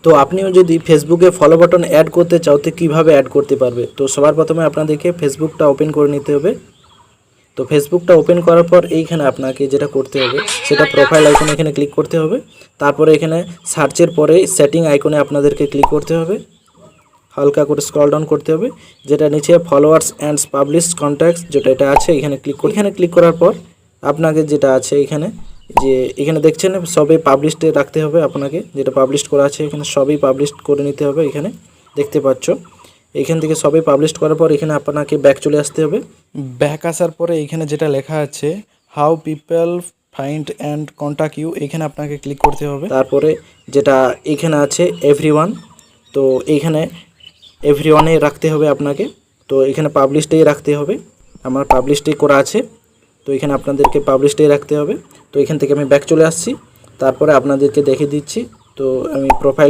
তো আপনিও যদি ফেসবুকে ফলো বাটন অ্যাড করতে চাও তো কীভাবে অ্যাড করতে পারবে। তো সবার প্রথমে আপনাদেরকে ফেসবুকটা ওপেন করে নিতে হবে। তো ফেসবুকটা ওপেন করার পর এইখানে আপনাকে যেটা করতে হবে সেটা প্রোফাইল আইকনে এখানে ক্লিক করতে হবে। তারপরে এখানে সার্চের পরে সেটিং আইকনে আপনাদেরকে ক্লিক করতে হবে, হালকা করে স্ক্রল ডাউন করতে হবে, যেটা নিচে ফলোয়ার্স অ্যান্ড পাবলিশড কন্ট্যাক্টস যেটা এটা আছে এখানে ক্লিক করার পর আপনাকে যেটা আছে এখানে যে এখানে দেখছেন সবই পাবলিশডে রাখতে হবে আপনাকে, যেটা পাবলিশ করা আছে এখানে সবই পাবলিশ করে নিতে হবে। এখানে দেখতে পাচ্ছ এখান থেকে সবই পাবলিশ করার পর এখানে আপনাকে ব্যাক চলে আসতে হবে। ব্যাক আসার পরে এখানে যেটা লেখা আছে how people find and contact you এখানে আপনাকে ক্লিক করতে হবে। তারপরে যেটা এখানে আছে এভরিওয়ান, তো এইখানে এভরিওয়ানে রাখতে হবে আপনাকে। তো এখানে পাবলিশডেই রাখতে হবে, আমার পাবলিশডেই করা আছে, তো এখানে আপনাদেরকে পাবলিশডেই রাখতে হবে। তো এখান থেকে আমি ব্যাক চলে আসছি, তারপরে আপনাদেরকে দেখে দিচ্ছি। তো আমি প্রোফাইল